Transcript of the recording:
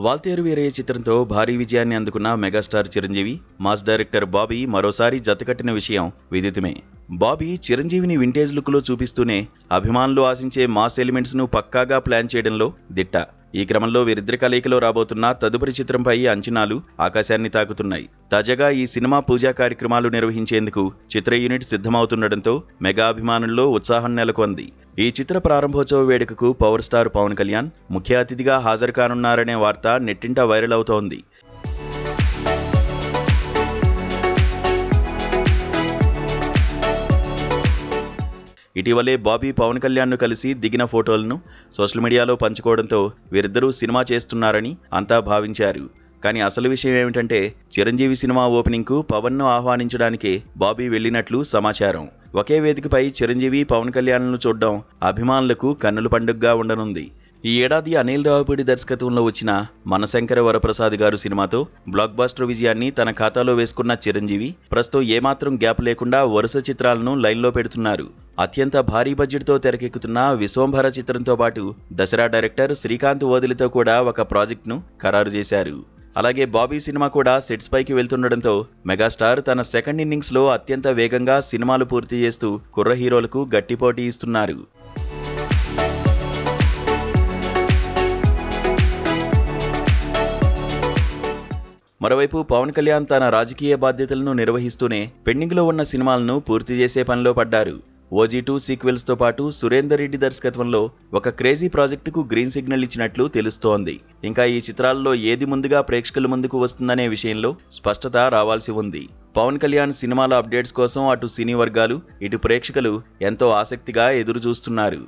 వాల్తేరు వీరయ్య చిత్రంతో భారీ విజయాన్ని అందుకున్న megastar Chiranjeevi, mass director Bobby మరోసారి జతకట్టిన విషయం విదితమే. బాబీ చిరంజీవిని వింటేజ్ లుక్లో చూపిస్తూనే అభిమానులు ఆశించే మాస్ ఎలిమెంట్స్ ను పక్కాగా ప్లాన్ చేయడంలో దిట్ట. ఈ క్రమంలో వీరిద్దరి కలయికలో రాబోతున్న తదుపరి చిత్రంపై అంచనాలు ఆకాశాన్ని తాకుతున్నాయి. తాజాగా ఈ సినిమా పూజా కార్యక్రమాలు నిర్వహించేందుకు చిత్ర యూనిట్ సిద్ధమవుతుండటంతో మెగా అభిమానుల్లో ఉత్సాహం నెలకొంది. ఈ చిత్ర ప్రారంభోత్సవ వేడుకకు పవర్ స్టార్ పవన్ కళ్యాణ్ ముఖ్య అతిథిగా హాజరు కానున్నారనే వార్త నెట్టింట వైరల్ అవుతోంది. ఇటీవలే బాబీ పవన్ కళ్యాణ్ను కలిసి దిగిన ఫోటోలను సోషల్ మీడియాలో పంచుకోవడంతో వీరిద్దరూ సినిమా చేస్తున్నారని అంతా భావించారు. కానీ అసలు విషయం ఏమిటంటే చిరంజీవి సినిమా ఓపెనింగ్కు పవన్ను ఆహ్వానించడానికే బాబీ వెళ్లినట్లు సమాచారం. ఒకే వేదికపై చిరంజీవి పవన్ కళ్యాణ్ను చూడడం అభిమానులకు కన్నుల పండుగగా ఉండనుంది. ఈ ఏడాది అనిల్ రావిపూడి దర్శకత్వంలో వచ్చిన మనశంకర వరప్రసాద్ గారు సినిమాతో బ్లాక్ బస్టర్ విజయాన్ని తన ఖాతాలో వేసుకున్న చిరంజీవి ప్రస్తుతం ఏమాత్రం గ్యాప్ లేకుండా వరుస చిత్రాలను లైన్లో పెడుతున్నారు. అత్యంత భారీ బడ్జెట్తో తెరకెక్కుతున్న విశ్వంభర చిత్రంతో పాటు దసరా డైరెక్టర్ శ్రీకాంత్ ఓదిలితో కూడా ఒక ప్రాజెక్టును ఖరారు చేశారు. అలాగే బాబీ సినిమా కూడా సెట్స్ పైకి వెళ్తుండటంతో మెగాస్టార్ తన సెకండ్ ఇన్నింగ్స్లో అత్యంత వేగంగా సినిమాలు పూర్తి చేస్తూ కుర్ర హీరోలకు గట్టి పోటీ ఇస్తున్నారు. మరోవైపు పవన్ కళ్యాణ్ తన రాజకీయ బాధ్యతలను నిర్వహిస్తూనే పెండింగ్లో ఉన్న సినిమాలను పూర్తి చేసే పనిలో పడ్డారు. OG2 సీక్వెల్స్తో పాటు సురేందర్ రెడ్డి దర్శకత్వంలో ఒక క్రేజీ ప్రాజెక్టుకు గ్రీన్ సిగ్నల్ ఇచ్చినట్లు తెలుస్తోంది. ఇంకా ఈ చిత్రాల్లో ఏది ముందుగా ప్రేక్షకుల ముందుకు వస్తుందనే విషయంలో స్పష్టత రావాల్సి ఉంది. పవన్ కళ్యాణ్ సినిమాల అప్డేట్స్ కోసం అటు సినీ వర్గాలు, ఇటు ప్రేక్షకులు ఎంతో ఆసక్తిగా ఎదురు చూస్తున్నారు.